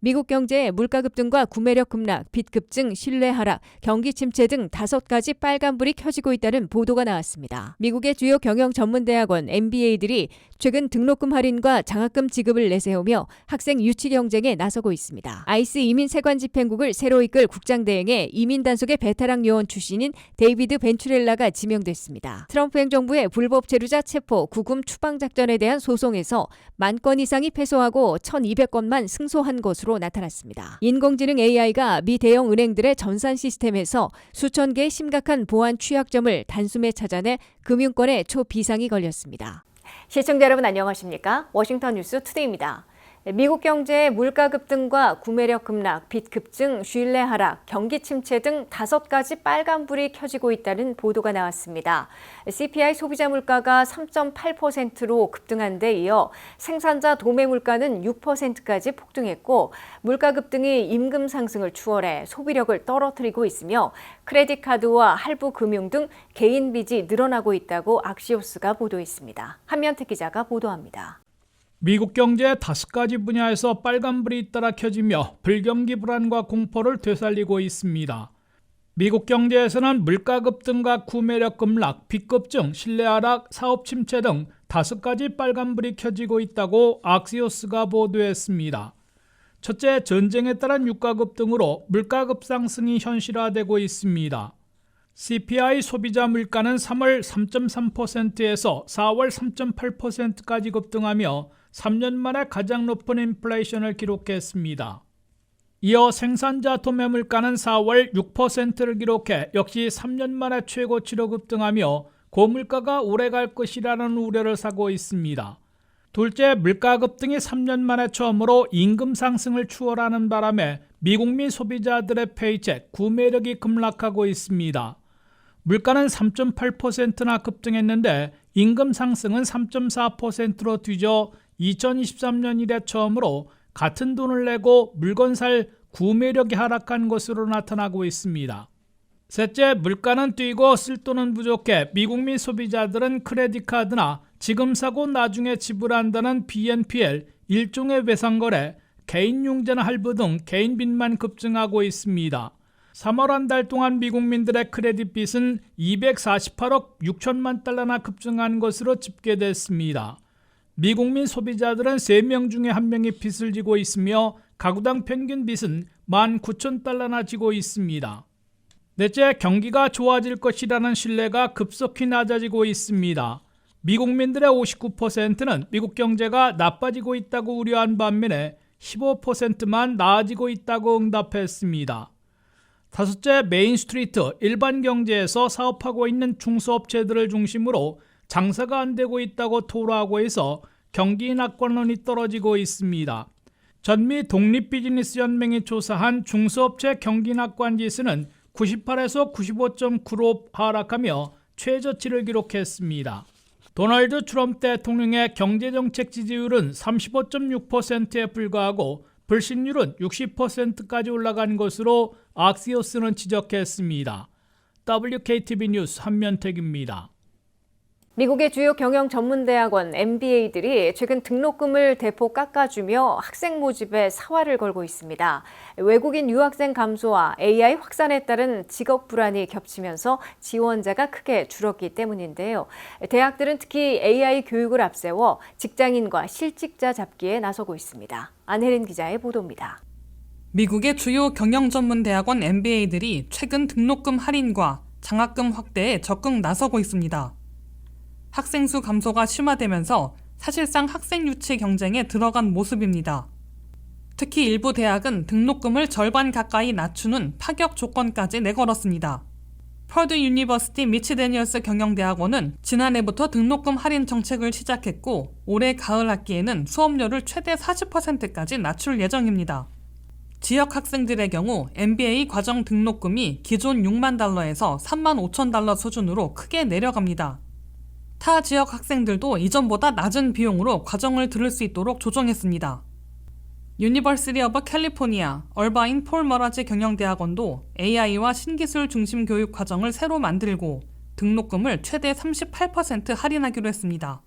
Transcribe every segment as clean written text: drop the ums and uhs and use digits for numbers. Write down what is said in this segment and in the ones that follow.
미국 경제의 물가 급등과 구매력 급락, 빚 급증, 신뢰 하락, 경기 침체 등 5가지 빨간불이 켜지고 있다는 보도가 나왔습니다. 미국의 주요 경영 전문대학원 MBA들이 최근 등록금 할인과 장학금 지급을 내세우며 학생 유치 경쟁에 나서고 있습니다. 아이스 이민 세관 집행국을 새로 이끌 국장대행에 이민 단속의 베테랑 요원 출신인 데이비드 벤츄렐라가 지명됐습니다. 트럼프 행정부의 불법 체류자 체포, 구금 추방 작전에 대한 소송에서 10,000건 이상이 패소하고 1,200건만 승소한 것으로 나타났습니다. 인공지능 AI가 미 대형 은행들의 전산 시스템에서 수천 개의 심각한 보안 취약점을 단숨에 찾아내 금융권에 초비상이 걸렸습니다. 시청자 여러분 안녕하십니까? 워싱턴 뉴스 투데이입니다. 미국 경제의 물가 급등과 구매력 급락, 빚 급증, 신뢰 하락, 경기 침체 등 5가지 빨간불이 켜지고 있다는 보도가 나왔습니다. CPI 소비자 물가가 3.8%로 급등한 데 이어 생산자 도매 물가는 6%까지 폭등했고 물가 급등이 임금 상승을 추월해 소비력을 떨어뜨리고 있으며 크레딧 카드와 할부 금융 등 개인 빚이 늘어나고 있다고 악시오스가 보도했습니다. 한면태 기자가 보도합니다. 미국 경제의 5가지 분야에서 빨간불이 잇따라 켜지며 불경기 불안과 공포를 되살리고 있습니다. 미국 경제에서는 물가 급등과 구매력 급락, 빚 급증, 신뢰 하락, 사업 침체 등 5가지 빨간불이 켜지고 있다고 악시오스가 보도했습니다. 첫째, 전쟁에 따른 유가 급등으로 물가 급상승이 현실화되고 있습니다. CPI 소비자 물가는 3월 3.3%에서 4월 3.8%까지 급등하며 3년 만에 가장 높은 인플레이션을 기록했습니다. 이어 생산자 도매 물가는 4월 6%를 기록해 역시 3년 만에 최고치로 급등하며 고물가가 오래갈 것이라는 우려를 사고 있습니다. 둘째, 물가 급등이 3년 만에 처음으로 임금 상승을 추월하는 바람에 미국민 소비자들의 페이책, 구매력이 급락하고 있습니다. 물가는 3.8%나 급등했는데 임금 상승은 3.4%로 뒤져 2023년 이래 처음으로 같은 돈을 내고 물건 살 구매력이 하락한 것으로 나타나고 있습니다. 셋째, 물가는 뛰고 쓸 돈은 부족해 미국민 소비자들은 크레딧 카드나 지금 사고 나중에 지불한다는 BNPL, 일종의 외상거래, 개인융자나 할부 등 개인 빚만 급증하고 있습니다. 3월 한 달 동안 미국민들의 크레딧 빚은 248억 6천만 달러나 급증한 것으로 집계됐습니다. 미국민 소비자들은 3명 중에 1명이 빚을 지고 있으며 가구당 평균 빚은 19,000달러나 지고 있습니다. 넷째, 경기가 좋아질 것이라는 신뢰가 급속히 낮아지고 있습니다. 미국민들의 59%는 미국 경제가 나빠지고 있다고 우려한 반면에 15%만 나아지고 있다고 응답했습니다. 다섯째, 메인스트리트, 일반 경제에서 사업하고 있는 중소업체들을 중심으로 장사가 안 되고 있다고 토로하고 있어 경기 낙관론이 떨어지고 있습니다. 전미 독립비즈니스연맹이 조사한 중소업체 경기 낙관 지수는 98에서 95.9로 하락하며 최저치를 기록했습니다. 도널드 트럼프 대통령의 경제정책 지지율은 35.6%에 불과하고 불신율은 60%까지 올라간 것으로 악시오스는 지적했습니다. WKTV 뉴스 한면택입니다. 미국의 주요 경영 전문대학원 MBA들이 최근 등록금을 대폭 깎아주며 학생 모집에 사활을 걸고 있습니다. 외국인 유학생 감소와 AI 확산에 따른 직업 불안이 겹치면서 지원자가 크게 줄었기 때문인데요. 대학들은 특히 AI 교육을 앞세워 직장인과 실직자 잡기에 나서고 있습니다. 안혜린 기자의 보도입니다. 미국의 주요 경영 전문대학원 MBA들이 최근 등록금 할인과 장학금 확대에 적극 나서고 있습니다. 학생 수 감소가 심화되면서 사실상 학생 유치 경쟁에 들어간 모습입니다. 특히 일부 대학은 등록금을 절반 가까이 낮추는 파격 조건까지 내걸었습니다. 퍼드 유니버시티 미치 데니얼스 경영대학원은 지난해부터 등록금 할인 정책을 시작했고 올해 가을 학기에는 수업료를 최대 40%까지 낮출 예정입니다. 지역 학생들의 경우 MBA 과정 등록금이 기존 6만 달러에서 3만 5천 달러 수준으로 크게 내려갑니다. 타 지역 학생들도 이전보다 낮은 비용으로 과정을 들을 수 있도록 조정했습니다. 유니버시티 오브 캘리포니아, 얼바인 폴 머라지 경영대학원도 AI와 신기술 중심 교육 과정을 새로 만들고 등록금을 최대 38% 할인하기로 했습니다.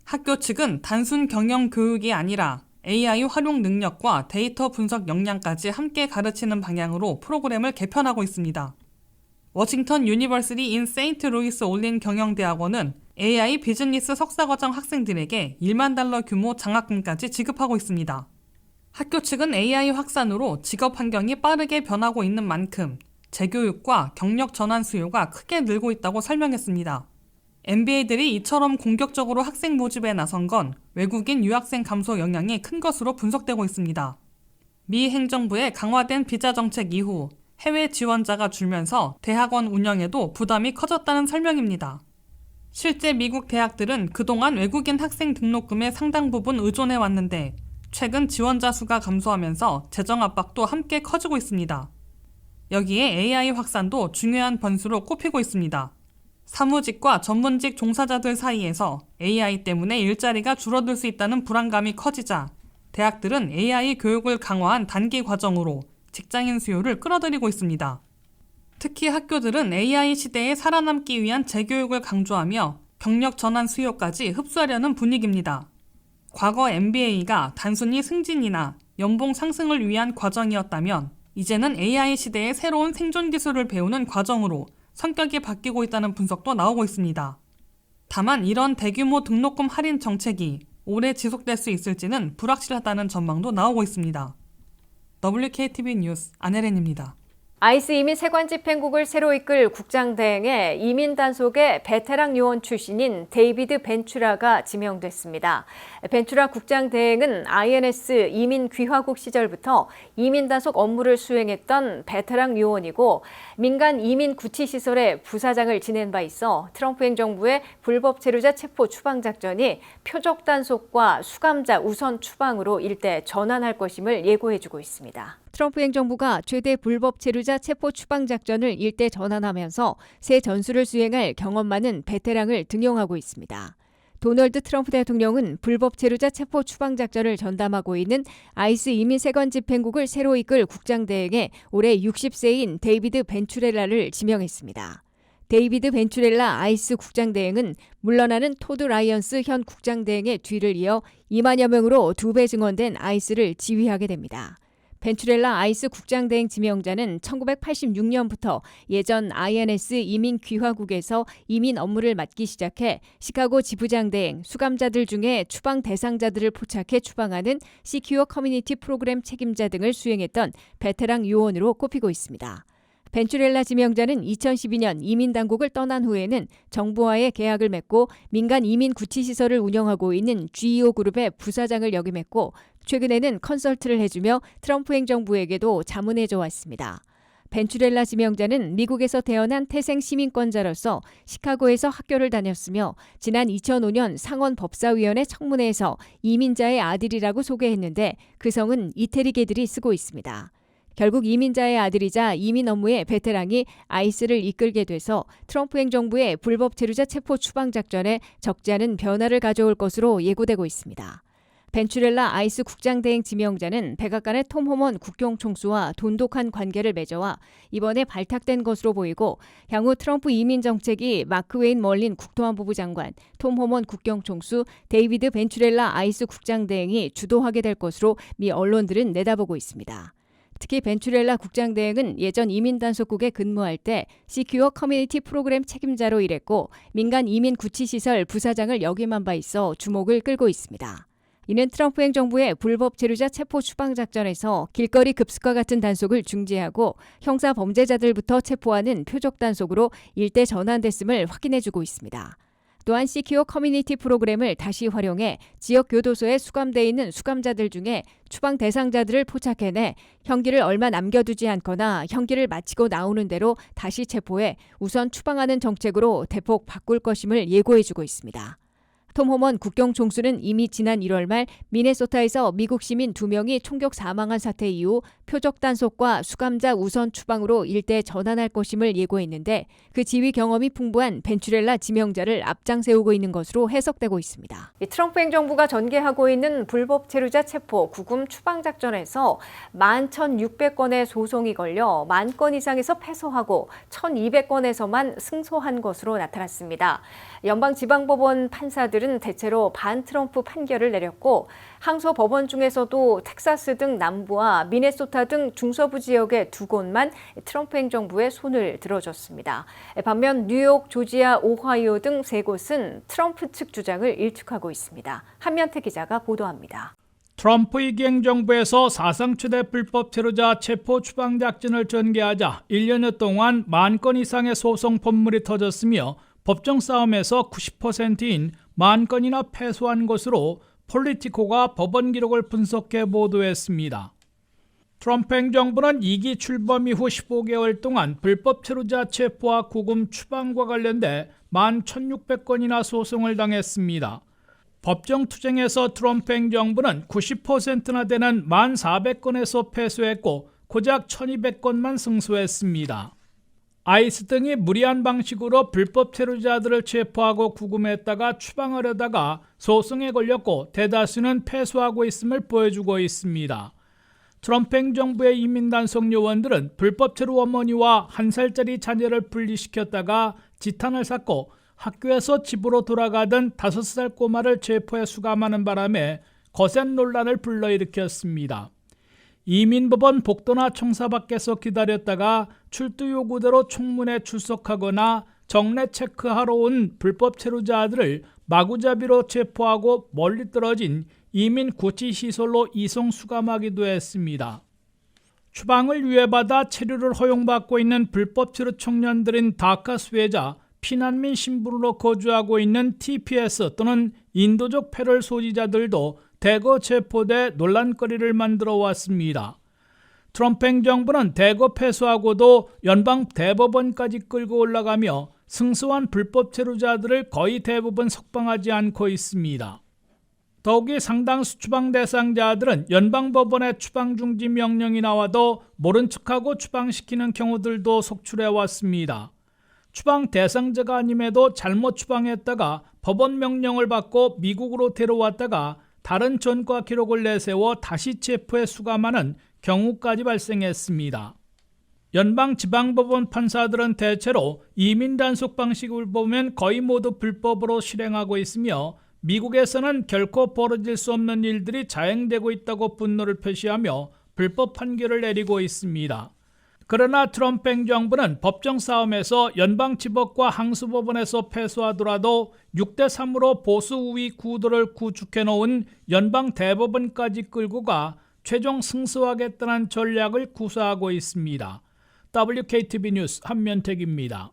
학교 측은 단순 경영 교육이 아니라 AI 활용 능력과 데이터 분석 역량까지 함께 가르치는 방향으로 프로그램을 개편하고 있습니다. 워싱턴 유니버시티 인 세인트 루이스 올린 경영대학원은 AI 비즈니스 석사과정 학생들에게 1만 달러 규모 장학금까지 지급하고 있습니다. 학교 측은 AI 확산으로 직업 환경이 빠르게 변하고 있는 만큼 재교육과 경력 전환 수요가 크게 늘고 있다고 설명했습니다. MBA들이 이처럼 공격적으로 학생 모집에 나선 건 외국인 유학생 감소 영향이 큰 것으로 분석되고 있습니다. 미 행정부의 강화된 비자 정책 이후 해외 지원자가 줄면서 대학원 운영에도 부담이 커졌다는 설명입니다. 실제 미국 대학들은 그동안 외국인 학생 등록금의 상당 부분 의존해 왔는데 최근 지원자 수가 감소하면서 재정 압박도 함께 커지고 있습니다. 여기에 AI 확산도 중요한 변수로 꼽히고 있습니다. 사무직과 전문직 종사자들 사이에서 AI 때문에 일자리가 줄어들 수 있다는 불안감이 커지자 대학들은 AI 교육을 강화한 단기 과정으로 직장인 수요를 끌어들이고 있습니다. 특히 학교들은 AI 시대에 살아남기 위한 재교육을 강조하며 경력 전환 수요까지 흡수하려는 분위기입니다. 과거 MBA가 단순히 승진이나 연봉 상승을 위한 과정이었다면 이제는 AI 시대의 새로운 생존 기술을 배우는 과정으로 성격이 바뀌고 있다는 분석도 나오고 있습니다. 다만 이런 대규모 등록금 할인 정책이 오래 지속될 수 있을지는 불확실하다는 전망도 나오고 있습니다. WKTV 뉴스 안혜린입니다. 아이스 이민 세관 집행국을 새로 이끌 국장대행에 이민 단속의 베테랑 요원 출신인 데이비드 벤츄라가 지명됐습니다. 벤츄라 국장대행은 INS 이민 귀화국 시절부터 이민 단속 업무를 수행했던 베테랑 요원이고 민간 이민 구치시설의 부사장을 지낸 바 있어 트럼프 행정부의 불법 체류자 체포 추방 작전이 표적 단속과 수감자 우선 추방으로 일대 전환할 것임을 예고해주고 있습니다. 트럼프 행정부가 최대 불법 체류자 체포 추방 작전을 일대 전환하면서 새 전술을 수행할 경험 많은 베테랑을 등용하고 있습니다. 도널드 트럼프 대통령은 불법 체류자 체포 추방 작전을 전담하고 있는 아이스 이민 세관 집행국을 새로 이끌 국장대행에 올해 60세인 데이비드 벤츄렐라를 지명했습니다. 데이비드 벤츄렐라 아이스 국장대행은 물러나는 토드 라이언스 현 국장대행의 뒤를 이어 2만여 명으로 2배 증원된 아이스를 지휘하게 됩니다. 벤츄렐라 아이스 국장대행 지명자는 1986년부터 예전 INS 이민 귀화국에서 이민 업무를 맡기 시작해 시카고 지부장대행, 수감자들 중에 추방 대상자들을 포착해 추방하는 시큐어 커뮤니티 프로그램 책임자 등을 수행했던 베테랑 요원으로 꼽히고 있습니다. 벤츄렐라 지명자는 2012년 이민 당국을 떠난 후에는 정부와의 계약을 맺고 민간 이민 구치시설을 운영하고 있는 GEO 그룹의 부사장을 역임했고 최근에는 컨설트를 해주며 트럼프 행정부에게도 자문해줘 왔습니다. 벤츄렐라 지명자는 미국에서 태어난 태생 시민권자로서 시카고에서 학교를 다녔으며 지난 2005년 상원 법사위원회 청문회에서 이민자의 아들이라고 소개했는데 그 성은 이태리계들이 쓰고 있습니다. 결국 이민자의 아들이자 이민 업무의 베테랑이 아이스를 이끌게 돼서 트럼프 행정부의 불법 체류자 체포 추방 작전에 적지 않은 변화를 가져올 것으로 예고되고 있습니다. 벤츄렐라 아이스 국장대행 지명자는 백악관의 톰 호먼 국경총수와 돈독한 관계를 맺어와 이번에 발탁된 것으로 보이고 향후 트럼프 이민 정책이 마크 웨인 멀린 국토안보부 장관, 톰 호먼 국경총수, 데이비드 벤츄렐라 아이스 국장대행이 주도하게 될 것으로 미 언론들은 내다보고 있습니다. 특히 벤츄렐라 국장대행은 예전 이민단속국에 근무할 때 시큐어 커뮤니티 프로그램 책임자로 일했고 민간 이민 구치시설 부사장을 역임한 바 있어 주목을 끌고 있습니다. 이는 트럼프 행정부의 불법 체류자 체포 추방 작전에서 길거리 급습과 같은 단속을 중지하고 형사 범죄자들부터 체포하는 표적 단속으로 일대 전환됐음을 확인해주고 있습니다. 또한 시큐어 커뮤니티 프로그램을 다시 활용해 지역 교도소에 수감돼 있는 수감자들 중에 추방 대상자들을 포착해내 형기를 얼마 남겨두지 않거나 형기를 마치고 나오는 대로 다시 체포해 우선 추방하는 정책으로 대폭 바꿀 것임을 예고해주고 있습니다. 톰 호먼 국경총수는 이미 지난 1월 말 미네소타에서 미국 시민 2명이 총격 사망한 사태 이후 표적 단속과 수감자 우선 추방으로 일대 전환할 것임을 예고했는데 그 지휘 경험이 풍부한 벤츄렐라 지명자를 앞장 세우고 있는 것으로 해석되고 있습니다. 트럼프 행정부가 전개하고 있는 불법 체류자 체포 구금 추방 작전에서 11,600건의 소송이 걸려 10,000건 이상에서 패소하고 1,200건에서만 승소한 것으로 나타났습니다. 연방지방법원 판사들은 판사들은 대체로 반트럼프 판결을 내렸고 항소 법원 중에서도 텍사스 등 남부와 미네소타 등 중서부 지역의 2곳만 트럼프 행정부에 손을 들어줬습니다. 반면 뉴욕, 조지아, 오하이오 등 3곳은 트럼프 측 주장을 일축하고 있습니다. 한면태 기자가 보도합니다. 트럼프 2기 행정부에서 사상 최대 불법 체류자 체포 추방 작전을 전개하자 1년여 동안 10,000건 이상의 소송 법물이 터졌으며 법정 싸움에서 90%인 10,000건이나 패소한 것으로 폴리티코가 법원 기록을 분석해 보도했습니다. 트럼프 행정부는 2기 출범 이후 15개월 동안 불법 체류자 체포와 구금 추방과 관련돼 11,600건이나 소송을 당했습니다. 법정 투쟁에서 트럼프 행정부는 90%나 되는 1,400건에서 패소했고 고작 1,200건만 승소했습니다. 아이스 등이 무리한 방식으로 불법 체류자들을 체포하고 구금했다가 추방하려다가 소송에 걸렸고 대다수는 패소하고 있음을 보여주고 있습니다. 트럼프 행정부의 이민단속 요원들은 불법 체류 어머니와 1살짜리 자녀를 분리시켰다가 지탄을 샀고 학교에서 집으로 돌아가던 5살 꼬마를 체포해 수감하는 바람에 거센 논란을 불러일으켰습니다. 이민법원 복도나 청사 밖에서 기다렸다가 출두 요구대로 총문에 출석하거나 정례 체크하러 온 불법 체류자들을 마구잡이로 체포하고 멀리 떨어진 이민 구치시설로 이송 수감하기도 했습니다. 추방을 유예받아 체류를 허용받고 있는 불법 체류 청년들인 다카 수혜자, 피난민 신분으로 거주하고 있는 TPS 또는 인도적 패럴 소지자들도 대거 체포돼 논란거리를 만들어 왔습니다. 트럼프 행정부는 대거 패소하고도 연방 대법원까지 끌고 올라가며 승소한 불법 체류자들을 거의 대부분 석방하지 않고 있습니다. 더욱이 상당수 추방 대상자들은 연방법원의 추방 중지 명령이 나와도 모른 척하고 추방시키는 경우들도 속출해 왔습니다. 추방 대상자가 아님에도 잘못 추방했다가 법원 명령을 받고 미국으로 데려왔다가 다른 전과 기록을 내세워 다시 체포해 수감하는 경우까지 발생했습니다. 연방지방법원 판사들은 대체로 이민 단속 방식을 보면 거의 모두 불법으로 실행하고 있으며 미국에서는 결코 벌어질 수 없는 일들이 자행되고 있다고 분노를 표시하며 불법 판결을 내리고 있습니다. 그러나 트럼프 행정부는 법정 싸움에서 연방지법과 항소법원에서 패소하더라도 6대3으로 보수 우위 구도를 구축해 놓은 연방대법원까지 끌고 가 최종 승소하겠다는 전략을 구사하고 있습니다. WKTV 뉴스 한면택입니다.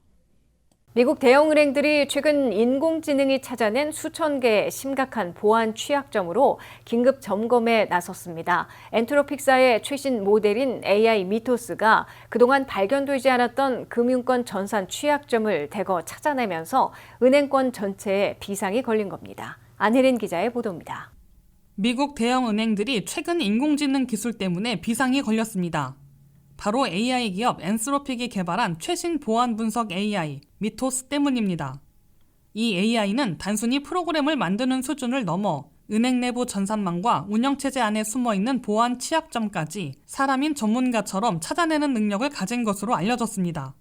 미국 대형은행들이 최근 인공지능이 찾아낸 수천 개의 심각한 보안 취약점으로 긴급 점검에 나섰습니다. 엔트로픽사의 최신 모델인 AI 미토스가 그동안 발견되지 않았던 금융권 전산 취약점을 대거 찾아내면서 은행권 전체에 비상이 걸린 겁니다. 안혜린 기자의 보도입니다. 미국 대형은행들이 최근 인공지능 기술 때문에 비상이 걸렸습니다. 바로 AI 기업 엔스로픽이 개발한 최신 보안 분석 AI, 미토스 때문입니다. 이 AI는 단순히 프로그램을 만드는 수준을 넘어 은행 내부 전산망과 운영체제 안에 숨어있는 보안 취약점까지 사람인 전문가처럼 찾아내는 능력을 가진 것으로 알려졌습니다.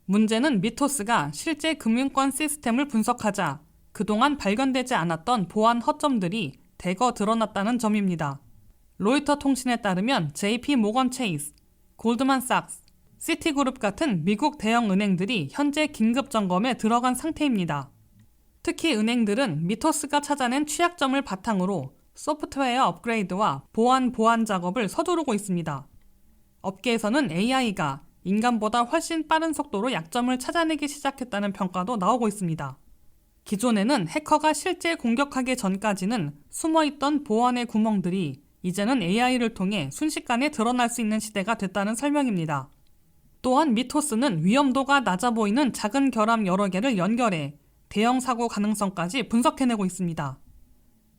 문제는 미토스가 실제 금융권 시스템을 분석하자 그동안 발견되지 않았던 보안 허점들이 대거 드러났다는 점입니다. 로이터 통신에 따르면 JP 모건 체이스, 골드만삭스, 시티그룹 같은 미국 대형 은행들이 현재 긴급 점검에 들어간 상태입니다. 특히 은행들은 미토스가 찾아낸 취약점을 바탕으로 소프트웨어 업그레이드와 보안 작업을 서두르고 있습니다. 업계에서는 AI가 인간보다 훨씬 빠른 속도로 약점을 찾아내기 시작했다는 평가도 나오고 있습니다. 기존에는 해커가 실제 공격하기 전까지는 숨어있던 보안의 구멍들이 이제는 AI를 통해 순식간에 드러날 수 있는 시대가 됐다는 설명입니다. 또한 미토스는 위험도가 낮아 보이는 작은 결함 여러 개를 연결해 대형 사고 가능성까지 분석해내고 있습니다.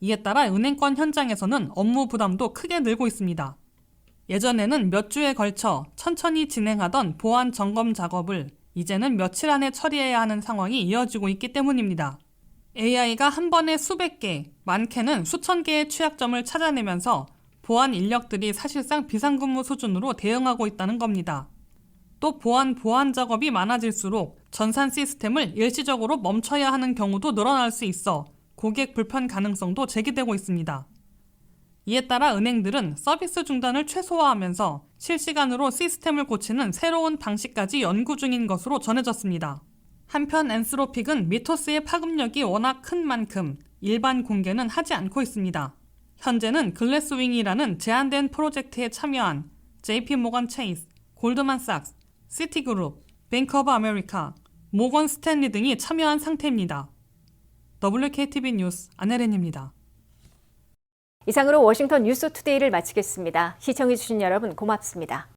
이에 따라 은행권 현장에서는 업무 부담도 크게 늘고 있습니다. 예전에는 몇 주에 걸쳐 천천히 진행하던 보안 점검 작업을 이제는 며칠 안에 처리해야 하는 상황이 이어지고 있기 때문입니다. AI가 한 번에 수백 개, 많게는 수천 개의 취약점을 찾아내면서 보안 인력들이 사실상 비상근무 수준으로 대응하고 있다는 겁니다. 또 보안 작업이 많아질수록 전산 시스템을 일시적으로 멈춰야 하는 경우도 늘어날 수 있어 고객 불편 가능성도 제기되고 있습니다. 이에 따라 은행들은 서비스 중단을 최소화하면서 실시간으로 시스템을 고치는 새로운 방식까지 연구 중인 것으로 전해졌습니다. 한편 엔스로픽은 미토스의 파급력이 워낙 큰 만큼 일반 공개는 하지 않고 있습니다. 현재는 글래스윙이라는 제한된 프로젝트에 참여한 JP모건 체이스, 골드만삭스, 시티그룹, 뱅크 오브 아메리카, 모건 스탠리 등이 참여한 상태입니다. WKTV 뉴스 안혜린입니다. 이상으로 워싱턴 뉴스투데이를 마치겠습니다. 시청해주신 여러분 고맙습니다.